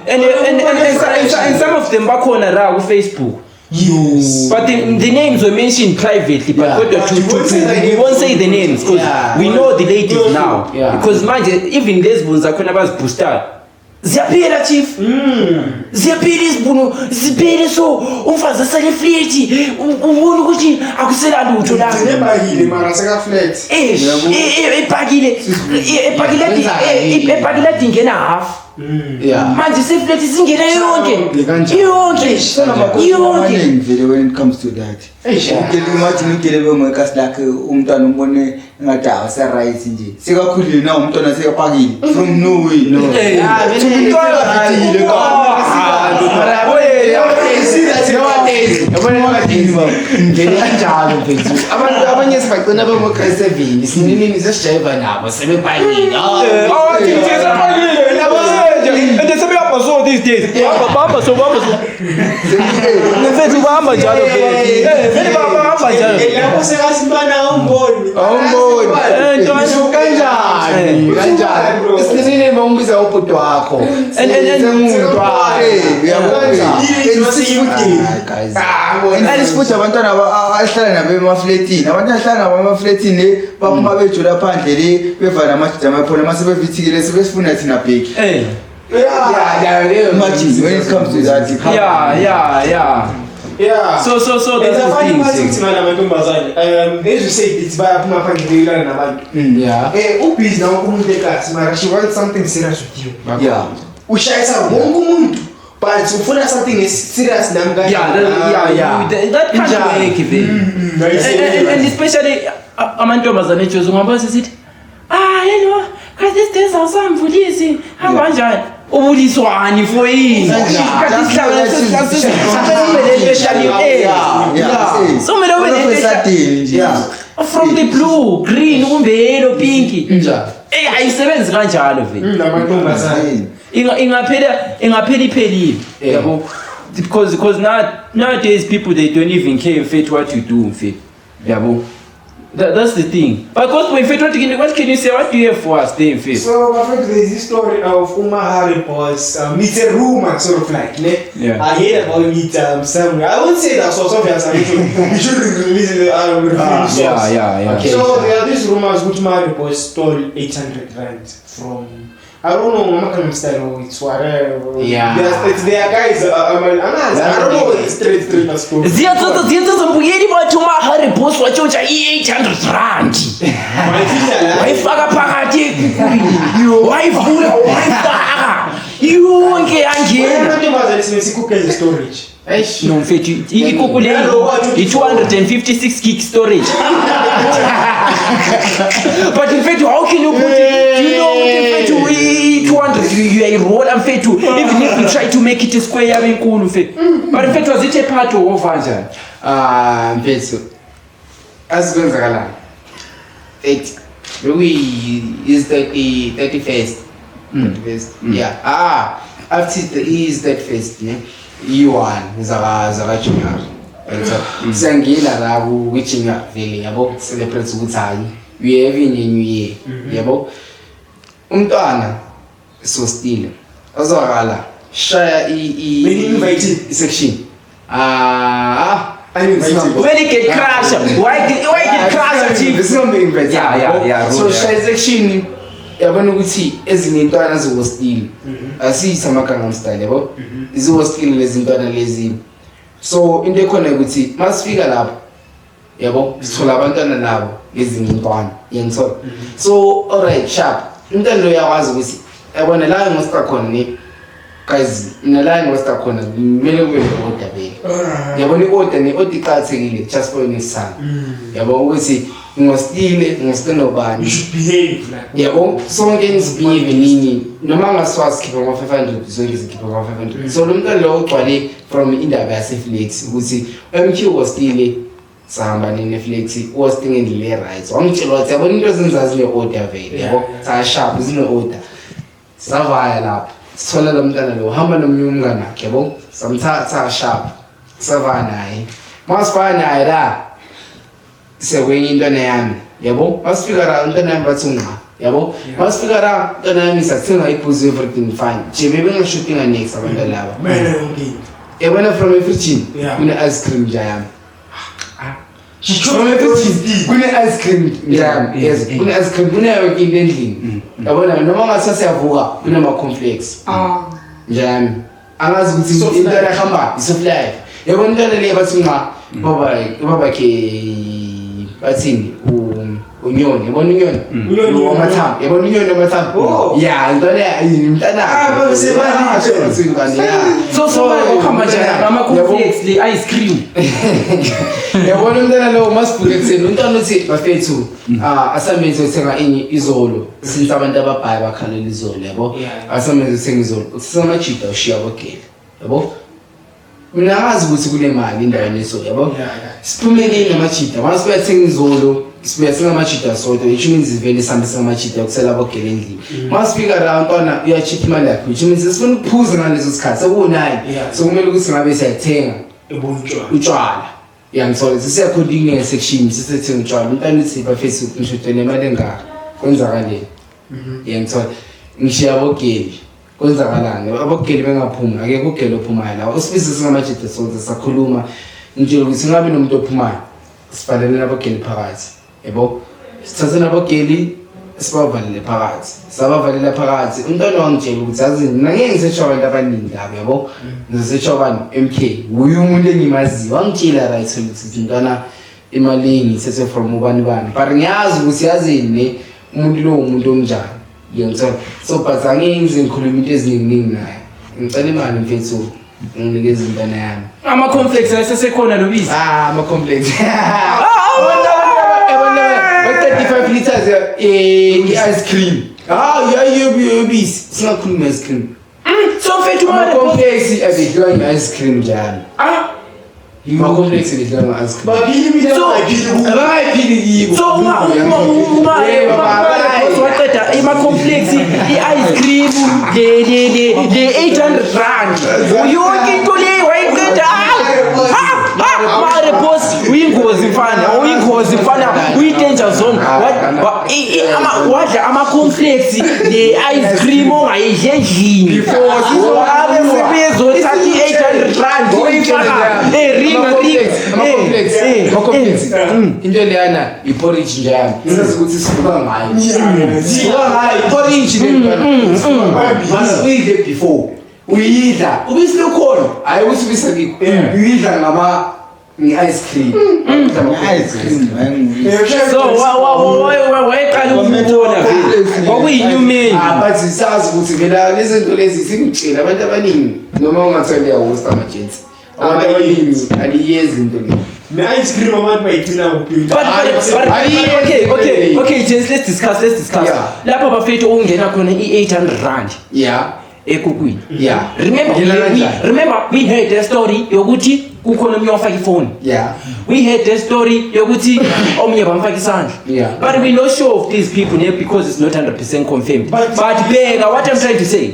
A: and some of them bakhona ra ku Facebook.
C: Yes.
A: But the names were mentioned privately, but we won't say the names because we know the ladies now. Because manje even lesbians akhona bazibooster. Ziyaphila chief. Ziyaphila izibunu, ziphele so umfazi asale flat. Ubona ukuthi akusela lutho la.
C: Ebhakile mara seka flat.
A: Ebhakile dingena half. Manje seflat singena yonke
D: vele when it comes to that imagine ugele bemwekasi lakhe umntwana umbone ngathi awaseright nje sekakhulile na umntwana sekapakile from nowhere
B: abantu abanye sibagcina bemwekasi 7 sinini sesijayiva nabo sebepakile
A: and they say we are so these days. Bamba so. Nefethu bamba njalo vele. Bamba njalo.
C: Lapho sekasimbana umboni.
B: Kanjani. Isinini mombiza ubhuti wakho.
D: Futhi abantwana abahlala nabo emafletini. Abantwana ahlala nabo emafletini baphuma bejula phandle le bevala amajama phone mase bevithikile sebesifuna thina bheki. Imagine when it comes to that.
A: So that's the thing.
C: As you say, it's by a phandle and abantu. Ubhizi na umuntu ekhaya mara she wants something serious with you. Ushayisa wonke umuntu. But ufuna something serious namngani.
A: That can't make it. And especially amantombazane eJozi ungabaza sithi hello cause this days awusamvulisi hamba njani ubuliswani for yini from the blue green kumbe yellow pink ayisebenzi kanjalo vele
C: Namantombazane.
A: ingaphela iphelile yabo because nowadays people they don't even care in what you do in yabo. That's the thing. Because when what can you say? What do you have for us there in faith?
C: So, there is this story of Harry Boss. It's a rumor, sort of like. I heard about it somewhere. I wouldn't say that's also you should release it.
A: Okay.
C: So, there are these rumors which Harry Boss stole 800 rand from. I don't know, Mama can style it's whatever. It's their guys. I don't know. It's straight as school.
A: Ziyatsombuyeli bathu Harry Boss watshotsha 800 rand. Wayifaka phakathi wayivula wayifaka yonke yangena.
C: Amantombazane simesikuke storage.
A: No mfethu ikukule i256 gig storage. But in fact how can you put it? You know in fact 200 you roll and fact even if you try to make it a square yabe inkulu mfethu. But in fact was it a part of vanja?
B: Mfethu asikwenzakala 8 is 31st. After is that first ne i1 zaka junior siyangena la ku junior vele yabo celebrate ukuthi hayi we have a new year yabo umntwana so still azwakala shaya i section
C: I mean,
A: When it get crushed, why get crushed, chief?
B: This is not being better.
A: Yeah.
B: So transaction yabona ukuthi ezinye intwana zokustili asiyisa Gangnam Style yabo izokustili lezi intwana lezi. So into ekhona ukuthi masifika lapho yabo sithola abantwana labo ezinye intwana yengithola. So alright sharp intwana lo yakwazi ukuthi yabona la ngosika khona ne guys nala ngosika khona kumele kube order beke. Yabona iorder ne order iqhathekile just for next time. Yabo ukuthi ngosile ngosinobani
C: you should behave like
B: yabo sonke ngisibehave nini noma ngaswazi khipha ngo500 zonke izikhipha ngo500 so lo muntu lo ugcwale from indaba yaseflex ukuthi MQ was still sahamba neFlex was thing le right wangitshela ukuthi yabona into ezenzazi le order vele yabo sa sharp zine order savaya lapho sithola lo mntana lo hamba nomnye umngane wakhe yabo samthatha sharp savaya naye masifana naye la sekwenye intwana yami yabo masifika la intwana yami bathunqa yabo masifika la intwana yami sathenga iphuzu everything fine nje bebengashoppinga next abantu laba
C: man okay
B: yabona from everything
C: Yeah.
B: kune ice cream nje yami
C: from everything
B: kune ice cream nje yami yes kune ice cream kune yonke into endlini yabona noma ngathi siyavuka kune ama complex nje yami angazi ukuthi intwana ihamba isoft life yabona intwana le bathunqa baba ke bathini unyoni yabona unyoni lo amathambo yabona unyoni amathambo ya intwana imntana
A: So ukuhamba nje ama complex le ice cream.
B: yabona umntana lo masibhuke kuseni umntana uthi bafethu asamenze uthenga enye izolo since abantu ababhaya bakhalela izolo yabo asamenze uthenga izolo usisama jida ushiya bogela yabo mina ngazi ukuthi kule mali indaweni eso yabo siphumele namajida once bayathenga izolo sibuyathenga amajida sonke which means ivele sihambisa amajida yokusela bogela endlini masifika la ntwana uyacheck imali yakhe which means sifuna ukuphuza ngalezo sikhathi sekuwu9 so kumele ukuthi ngabe siyathenga
C: ebonjwa
B: utshwala yangithola sisiyakhondinga ngesection sisethenga utshwala umntana uthi bafethu ngishode nemali engaka kwenzakaleni yangithola ngishiya bogeli kwenzakalani abogeli bengaphumi akekho ugelo ophumayo la usibise singamajida sonke sakhuluma ngitshela ukuthi ngabe nomuntu ophumayo sivalele abogeli phakathi yebo sithathe nabogeli sibavalele phakathi sabavalela phakathi umntwana wangitshela ukuthi azi mina ngeke ngisetsho abantu abaningi labo yabo ngisetsho abantu MK uyu umuntu engimaziyo wangitshela right ukuthi umntwana imali ngithethe from ubani bani but ngiyazi ukuthi yazini umuntu lo umuntu onjani yengithola so but angeke ngikhuluma into eziningi naye ngicela imali mfethu nginikeza intwana yami
A: Ama complex asesekhona lo bizi.
B: ama complex 35 liters ice cream yayobisi singakhuluma ice cream
A: So mfethu
B: ama
A: manje
B: complex abidliwa ice cream njalo ama complex abidliwa ice cream
C: babili mina babili
B: abayiphili kibo
A: so uma waqeda ima complex ice cream le 800 rand. Yonke into le wayiqeda. Mare boss uyingozi mfana uyi-danger zone wadla ama-complex ne-ice cream ongayidli endlini abe sebezothatha i-800 rand
B: into leyana iporridge nje yami sazi ukuthi sivuka ngayo iporridge le uyidle before uyidla ubisi lokhona hayi ukuthi ubisi ngikho uyidla ngama nge-ice cream
D: ice cream
A: so wayeqala ukubona kwakuyi-newman
B: but sazi ukuthi vela lezi zinto lezi singitshela abantu abaningi noma ungatholi yawosta ama-gents abantu abaningi aliyezi into le
C: ne-ice cream abantu bayigcina kuphi
A: okay gents let's discuss
B: Yeah.
A: lapha bafethu okungena khona i-800 rand
B: yeah
A: ekukwini
B: yeah
A: remember we heard the story yokuthi kukhona omnye wafaka ifoni
B: yeah
A: we heard the story yokuthi omnye bamfaka isandla
B: Yeah.
A: but we not sure of these people here because it's not 100% confirmed
C: But-
A: but beka what I'm trying to say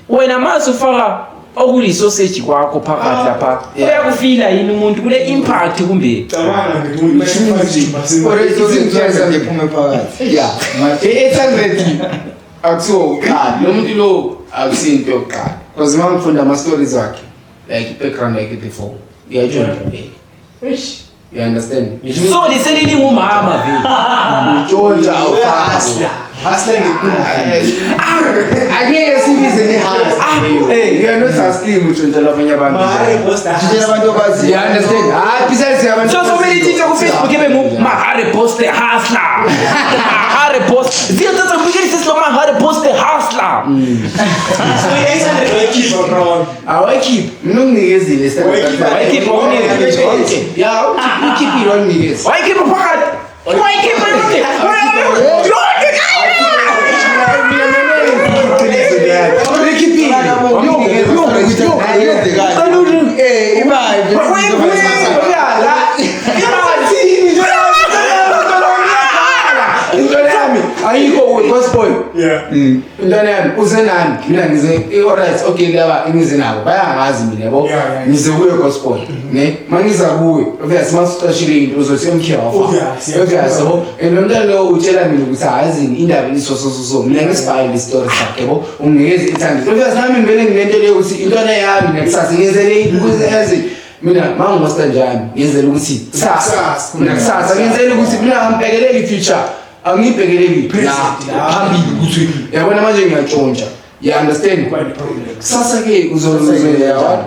A: wena mase ufaka okulisoseji kwakho phakathi lapha
B: Yeah.
A: uyakufila yini umuntu kule impact kumbe
C: cabanga nje
D: ephume phakathi
B: yeah 800 akusiwo uqala lo muntu lo akusinto yokuqala because uma ngifunda ama stories wakhe like background like before iyatshontsha vele you understand
A: so liselini ngumama vele
B: utshontsha
C: Hustler
B: angeke sibize ne-hustler you are not hustling utshontshela abanye abantu
D: Njela abantu abazi.
B: you understand besides abantu
A: so many things ku Facebook ibe mahare post the hustler mahare post ziyathatha mbikeli sesilo mahare post the hustler
C: so 800 wakeep around
B: awakeep mina unginikezile
A: Wakeep awunikezi.
B: okay yeah ukeep it on nikezi
A: why keep phakathi why keep
B: ayikho gospel
C: yeah
B: yami usenani mina ngize alright okay laba engize nabo bayangazi mina yabo ngize kuye gospel ne mangiza kuwe obvious masicashile into uzothi emkhiwa obvious yabo nomntana lo utshela mina ukuthi azini indaba liso mina ngisifile story sakhe yabo ungekeze ithandi obvious nami ngivele nginento leyo ukuthi intwana yami nakusasa ngenzele ukuze yazi mina mangosta njani ngenzela ukuthi kusasa ngenzela ukuthi mina ngibhekelele future angibhekeleli phambili ukuthi yabona manje ngiyatshontsha you understand sasa ke uzoluzela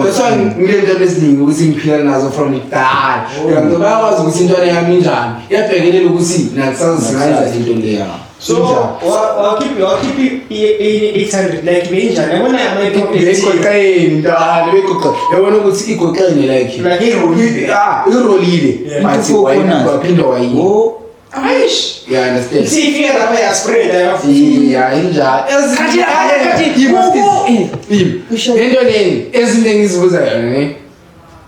B: that's why ngilento leziningi ukuthi ngiphila nazo from idala ngiyazi bayakwazi ukuthi intwana yami injani iyabhekelela ukuthi nakusasa singayenza into leyo
C: so keep 800 like benjani yabona
B: begoqeni ntwana begoqeni yabona ukuthi igoqene like irolile but wayiphinda wayini
C: Aish,
B: you understand?
C: see if you have a spread,
B: yeah, injalo. Into leni ezinto engizibuza yona ne.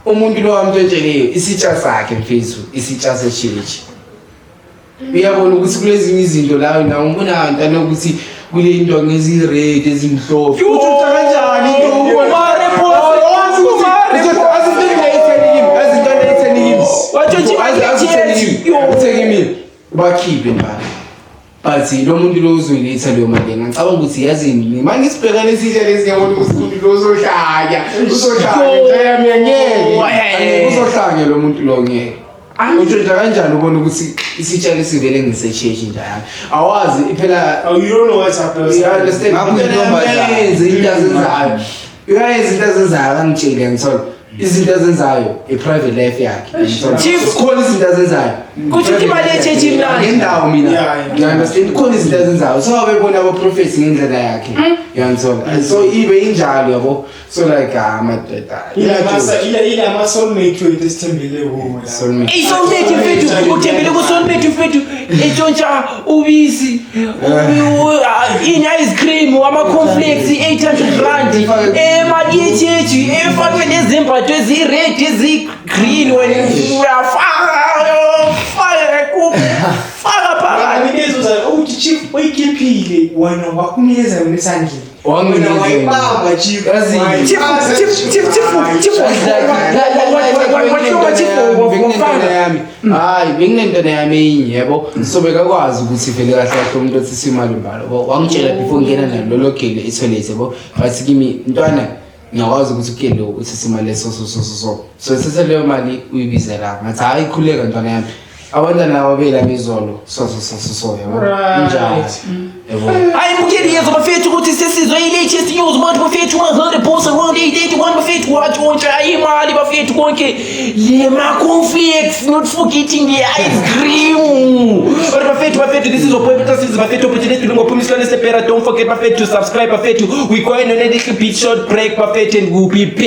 B: Umuntu lo wamtsheleyo isitsha sakhe mfethu, isitsha sechechi. Uyabona ukuthi kulezinye izinto la na umbona ntana ukuthi kule into ngezi red ezimhlophe. Uthi kanjani into ubona? Bakhiphe manje bathi lo muntu lo uzoyiletha leyo mali ngicabanga ukuthi yazini manje sibhekane isitsha lesi ngiyabona ukuthi umuntu lo uzohlanya njaya ngeke uzohlanya lo muntu lo ngeke utshontsha kanjani ubona ukuthi isitsha lesi vele ngisechechi njalo awazi phela
C: you don't know what's happening
B: you understand izinto azenzayo kangitsheli ngithola izinto azenzayo private life yakhe
A: Chief
B: khona izinto azenzayo
A: kuthi imali echechi mnandi
B: ngendawo mina you understand khona izinto azenzayo so abebona abo prophets ngendlela yakhe uyangithola so ibe injalo yabo so like amadoda
C: ile ama soulmate wethu esithembele kuwo
A: soulmate mfethu uthembele ku soulmate mfethu etshontsha ubisi in ice cream ama cornflakes 800 rand emali echechi efakwe nezimbatho ezi-red ezi-green wena uyafaka
C: uthi chief oyikhiphile wena wakunikeza yona esandleni wena wayibamba chief
B: hayi benginento yami enye yabo so bekakwazi ukuthi vele kahle kahle umuntu othi simali mbalo wangitshela before ngena nalo logele etoilet yabo bathi kimi ntwana ngiyakwazi ukuthi ukele ukuthi simali so sese leyo mali uyibizela ngathi hayi khuleka ntwana yami abantwana nabo bela ngizolo so yabo injalo
A: hayi mukeli yezo bafethu ukuthi sesizwe i-latest news manje bafethu 100 posts around 881 bafethu watshontsha imali bafethu konke le ma-cornflakes not forgetting the ice cream but bafethu this is opportunity bafethu opportunity ngophumisilane sepera don't forget bafethu to subscribe bafethu we going on a little bit short break bafethu and we'll be back